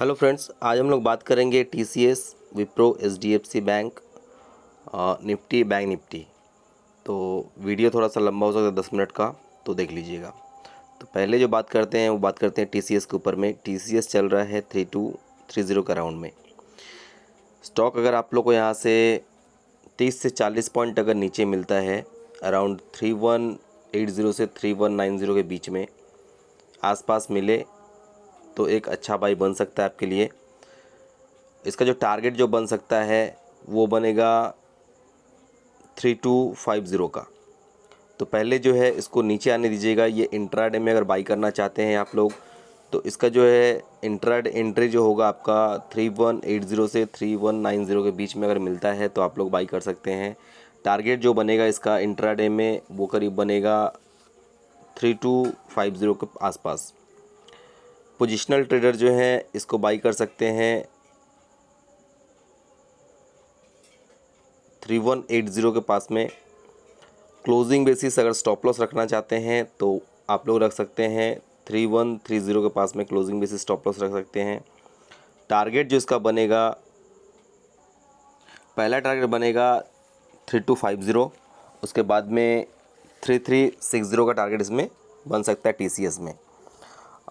Hello friends, आज हम लोग बात करेंगे TCS, Wipro, HDFC bank, Nifty, bank Nifty. तो वीडियो थोड़ा सा लंबा हो सकता है, 10 मिनट का, तो देख लीजिएगा। तो पहले जो बात करते हैं वो बात करते हैं टीसीएस के ऊपर में। टीसीएस चल रहा है 3230 का राउंड में। स्टॉक अगर आप लोग को यहाँ से 30 से 40 पॉइंट अगर नीचे मिलता है, अराउंड 3180 से 3190 के बीच में आसपास मिले तो एक अच्छा बाई बन सकता है आपके लिए। इसका जो टारगेट जो बन सकता है वो बनेगा 3250 का। तो पहले जो है इसको नीचे आने दीजिएगा। ये इंट्राडे में अगर बाई करना चाहते हैं आप लोग तो इसका जो है इंट्राडे एंट्री जो होगा आपका 3180 से 3190 के बीच में अगर मिलता है तो आप लोग बाई कर सकते हैं। टारगेट जो बनेगा इसका इंट्राडे में वो करीब बनेगा 3250 के आसपास। पोजिशनल ट्रेडर जो हैं इसको बाई कर सकते हैं 3180 के पास में। क्लोजिंग बेसिस अगर स्टॉप लॉस रखना चाहते हैं तो आप लोग रख सकते हैं 3130 के पास में क्लोजिंग बेसिस स्टॉप लॉस रख सकते हैं। टारगेट जो इसका बनेगा, पहला टारगेट बनेगा 3250, उसके बाद में 3360 का टारगेट इसमें बन सकता है टीसीएस में।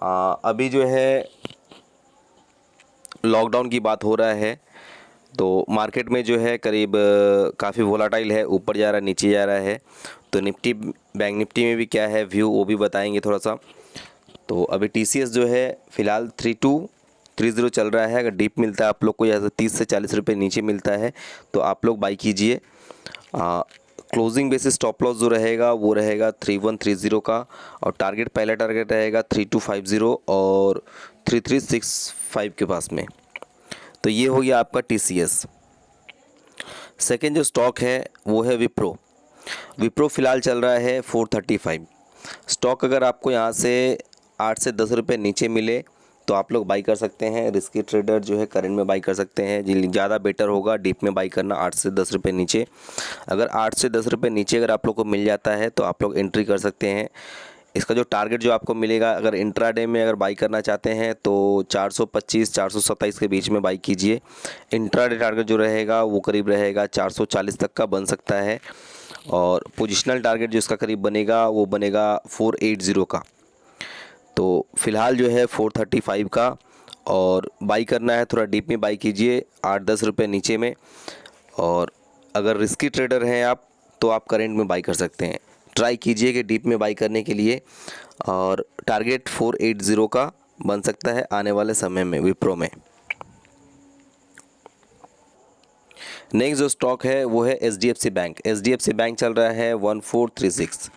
अभी जो है लॉकडाउन की बात हो रहा है तो मार्केट में जो है करीब काफ़ी वोलाटाइल है, ऊपर जा रहा है नीचे जा रहा है। तो निफ्टी, बैंक निफ्टी में भी क्या है व्यू वो भी बताएंगे थोड़ा सा। तो अभी टीसीएस जो है फ़िलहाल 3230 चल रहा है। अगर डीप मिलता है आप लोग को या 30 से 40 रुपये नीचे मिलता है तो आप लोग बाई कीजिए। क्लोजिंग बेसिस स्टॉप लॉस जो रहेगा वो रहेगा 3130 का, और टारगेट, पहला टारगेट रहेगा 3250 और 3365 के पास में। तो ये हो गया आपका टीसीएस। सेकेंड जो स्टॉक है वो है विप्रो। विप्रो फ़िलहाल चल रहा है 435। स्टॉक अगर आपको यहाँ से 8 से 10 रुपये नीचे मिले तो आप लोग बाई कर सकते हैं। रिस्की ट्रेडर जो है करंट में बाई कर सकते हैं, ज़्यादा बेटर होगा डीप में बाई करना 8 से 10 रुपये नीचे। अगर 8 से 10 रुपये नीचे अगर आप लोग को मिल जाता है तो आप लोग एंट्री कर सकते हैं। इसका जो टारगेट जो आपको मिलेगा, अगर इंट्राडे में अगर बाई करना चाहते हैं तो 425 427 के बीच में बाई कीजिए। इंट्राडे टारगेट जो रहेगा वो करीब रहेगा 440 तक का बन सकता है, और पोजिशनल टारगेट जो इसका करीब बनेगा वो बनेगा 480 का। तो फ़िलहाल जो है 435 का, और बाई करना है थोड़ा डीप में बाई कीजिए 8-10 रुपये नीचे में। और अगर रिस्की ट्रेडर हैं आप तो आप करंट में बाई कर सकते हैं। ट्राई कीजिए कि डीप में बाई करने के लिए, और टारगेट 480 का बन सकता है आने वाले समय में विप्रो में। नेक्स्ट जो स्टॉक है वो है एचडीएफसी बैंक। एचडीएफसी बैंक चल रहा है 1436।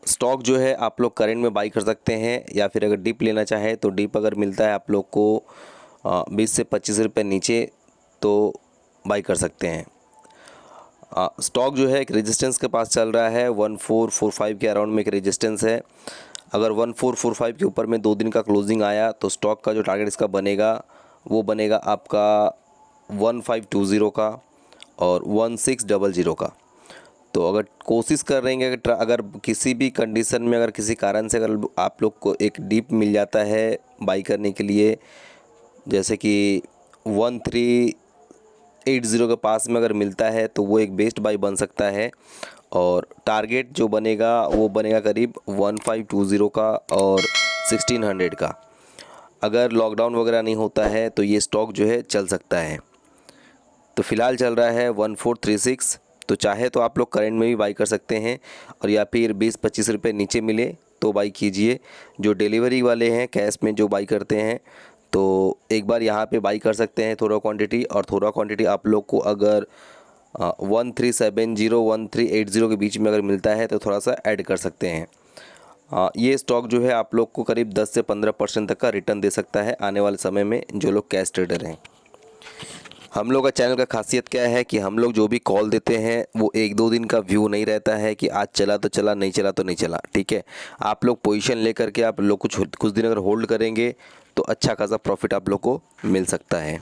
स्टॉक जो है आप लोग करंट में बाई कर सकते हैं, या फिर अगर डिप लेना चाहे तो डिप अगर मिलता है आप लोग को 20 से 25 रुपये नीचे तो बाई कर सकते हैं। स्टॉक जो है एक रेजिस्टेंस के पास चल रहा है, 1445 के अराउंड में एक रेजिस्टेंस है। अगर 1445 के ऊपर में 2 दिन का क्लोजिंग आया तो स्टॉक का जो टारगेट इसका बनेगा वो बनेगा आपका 1520 का और 1600 का। तो अगर कोशिश कर रहे हैं, अगर किसी भी कंडीशन में, अगर किसी कारण से अगर आप लोग को एक डीप मिल जाता है बाई करने के लिए, जैसे कि 1380 के पास में अगर मिलता है तो वो एक बेस्ट बाई बन सकता है। और टारगेट जो बनेगा वो बनेगा करीब 1520 का और 1600 का। अगर लॉकडाउन वगैरह नहीं होता है तो ये स्टॉक जो है चल सकता है। तो फ़िलहाल चल रहा है 1436। तो चाहे तो आप लोग करंट में भी बाई कर सकते हैं, और या फिर 20-25 रुपये नीचे मिले तो बाई कीजिए। जो डिलीवरी वाले हैं कैश में जो बाई करते हैं तो एक बार यहाँ पे बाई कर सकते हैं थोड़ा क्वांटिटी, और थोड़ा क्वांटिटी आप लोग को अगर 1370 1380 के बीच में अगर मिलता है तो थोड़ा सा ऐड कर सकते हैं। ये स्टॉक जो है आप लोग को करीब 10 से 15% तक का रिटर्न दे सकता है आने वाले समय में, जो लोग कैश ट्रेडर हैं। हम लोग का चैनल का खासियत क्या है कि हम लोग जो भी कॉल देते हैं वो 1-2 दिन का व्यू नहीं रहता है कि आज चला तो चला, नहीं चला तो नहीं चला। ठीक है, आप लोग पोजीशन लेकर के आप लोग कुछ दिन अगर होल्ड करेंगे तो अच्छा खासा प्रॉफिट आप लोग को मिल सकता है।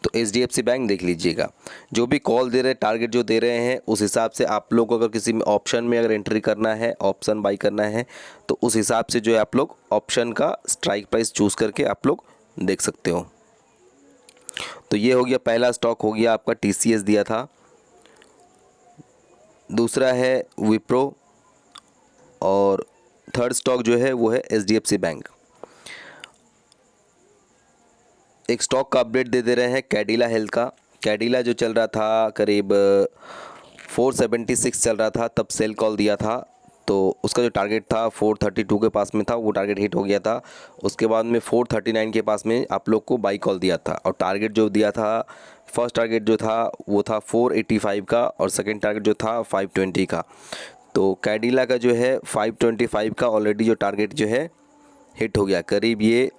तो HDFC बैंक देख लीजिएगा, जो भी कॉल दे रहे हैं, टारगेट जो दे रहे हैं, उस हिसाब से आप लोग को अगर किसी में ऑप्शन में अगर एंट्री करना है, ऑप्शन बाई करना है, तो उस हिसाब से जो है आप लोग ऑप्शन का स्ट्राइक प्राइस चूज़ करके आप लोग देख सकते हो। तो ये हो गया, पहला स्टॉक हो गया आपका TCS दिया था। दूसरा है विप्रो और थर्ड स्टॉक जो है वो है HDFC बैंक। एक स्टॉक का अपडेट दे रहे हैं कैडिला हेल्थ का। कैडिला जो चल रहा था करीब 476 चल रहा था, तब सेल कॉल दिया था, तो उसका जो टारगेट था 432 के पास में था, वो टारगेट हिट हो गया था। उसके बाद में 439 के पास में आप लोग को बाई कॉल दिया था, और टारगेट जो दिया था, फर्स्ट टारगेट जो था वो था 485 का, और सेकंड टारगेट जो था 520 का। तो कैडिला का जो है 525 का ऑलरेडी जो टारगेट जो है हिट हो गया। करीब ये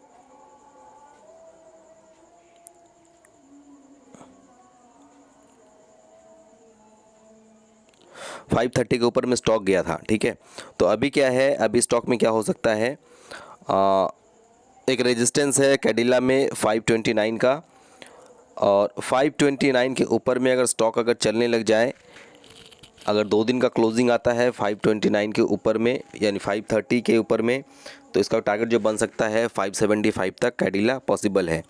530 के ऊपर में स्टॉक गया था, ठीक है। तो अभी क्या है, अभी स्टॉक में क्या हो सकता है, एक रेजिस्टेंस है कैडिला में 529 का, और 529 के ऊपर में अगर स्टॉक अगर चलने लग जाए, अगर 2 दिन का क्लोजिंग आता है 529 के ऊपर में, यानी 530 के ऊपर में, तो इसका टारगेट जो बन सकता है 575 तक कैडिला पॉसिबल है।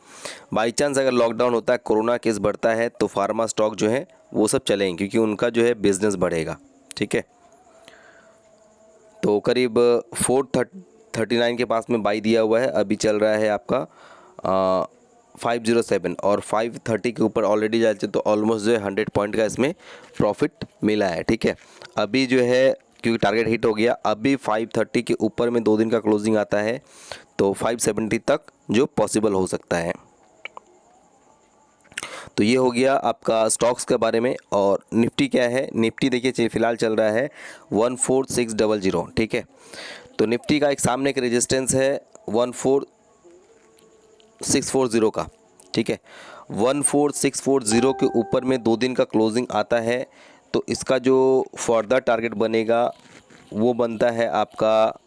बाई चांस अगर लॉकडाउन होता है, कोरोना केस बढ़ता है, तो फार्मा स्टॉक जो है वो सब चलेंगे, क्योंकि उनका जो है बिजनेस बढ़ेगा, ठीक है। तो करीब 439 के पास में बाई दिया हुआ है, अभी चल रहा है आपका 507, और 530 के ऊपर ऑलरेडी जाते तो ऑलमोस्ट जो है 100 पॉइंट का इसमें प्रॉफिट मिला है, ठीक है। अभी जो है क्योंकि टारगेट हिट हो गया, अभी 530 के ऊपर में 2 दिन का क्लोजिंग आता है, तो 570 तक जो पॉसिबल हो सकता है। तो ये हो गया आपका स्टॉक्स के बारे में। और निफ्टी क्या है, निफ्टी देखिए फिलहाल चल रहा है 14600, ठीक है। तो निफ्टी का एक सामने का रेजिस्टेंस है 14640 का, ठीक है। 14640 के ऊपर में 2 दिन का क्लोजिंग आता है, तो इसका जो फर्दर टारगेट बनेगा वो बनता है आपका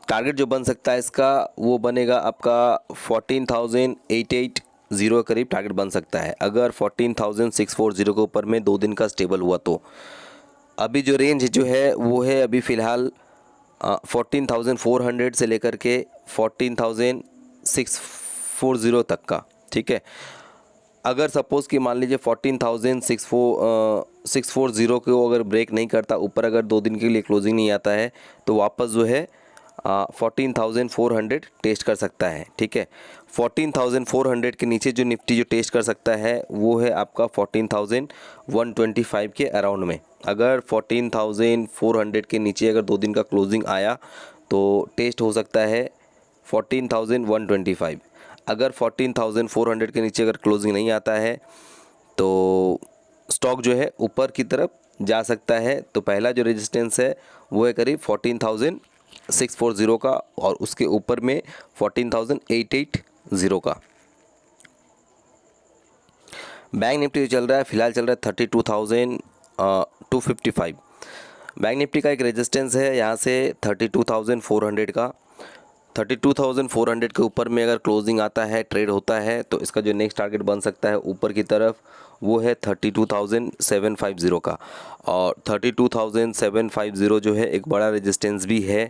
टारगेट जो बन सकता है इसका वो बनेगा आपका 14,880 करीब टारगेट बन सकता है, अगर 14,640 के ऊपर में 2 दिन का स्टेबल हुआ तो। अभी जो रेंज जो है वो है अभी फ़िलहाल 14,400 से लेकर के 14,640 तक का, ठीक है। अगर सपोज़ कि मान लीजिए 14,640 को अगर ब्रेक नहीं करता ऊपर, अगर 2 दिन के लिए क्लोजिंग नहीं आता है, तो वापस जो है 14,400 टेस्ट कर सकता है, ठीक है। 14,400 के नीचे जो निफ्टी जो टेस्ट कर सकता है वो है आपका 14,125 के अराउंड में। अगर 14,400 के नीचे अगर 2 दिन का क्लोजिंग आया तो टेस्ट हो सकता है 14,125। अगर 14,400 के नीचे अगर क्लोजिंग नहीं आता है तो स्टॉक जो है ऊपर की तरफ जा सकता है। तो पहला जो रेजिस्टेंस है वो है करीब 14,640 का, और उसके ऊपर में 14,880 का। बैंक निफ्टी चल रहा है, फिलहाल चल रहा है 32,255। बैंक निफ्टी का एक रेजिस्टेंस है यहाँ से 32,400 का। 32,400 के ऊपर में अगर क्लोजिंग आता है, ट्रेड होता है, तो इसका जो नेक्स्ट टारगेट बन सकता है ऊपर की तरफ वो है 32,750 का। और 32,750 जो है एक बड़ा रेजिस्टेंस भी है।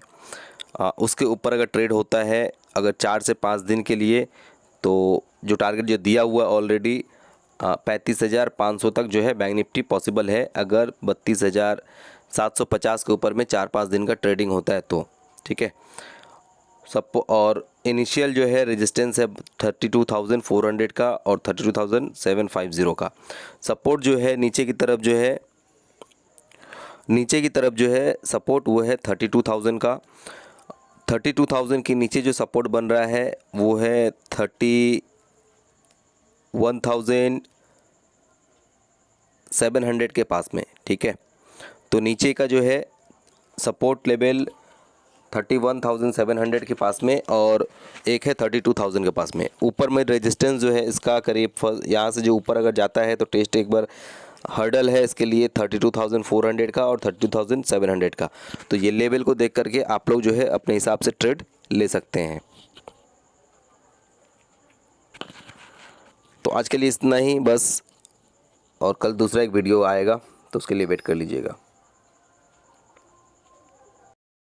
उसके ऊपर अगर ट्रेड होता है अगर 4 से 5 दिन के लिए, तो जो टारगेट जो दिया हुआ ऑलरेडी 35,500 तक जो है बैंक निफ्टी पॉसिबल है, अगर 32,750 के ऊपर में 4-5 दिन का ट्रेडिंग होता है तो, ठीक है। और इनिशियल जो है रेजिस्टेंस है 32,400 का और 32,750 का। सपोर्ट जो है नीचे की तरफ जो है सपोर्ट वो है 32,000 का। 32,000 के नीचे जो सपोर्ट बन रहा है वो है 31,700 के पास में, ठीक है। तो नीचे का जो है सपोर्ट लेवल 31,700 के पास में और एक है 32,000 के पास में। ऊपर में रेजिस्टेंस जो है इसका करीब यहाँ से जो ऊपर अगर जाता है तो टेस्ट एक बार हर्डल है इसके लिए 32,400 का और 32,700 का। तो ये लेवल को देख करके आप लोग जो है अपने हिसाब से ट्रेड ले सकते हैं। तो आज के लिए इतना ही बस, और कल दूसरा एक वीडियो आएगा तो उसके लिए वेट कर लीजिएगा।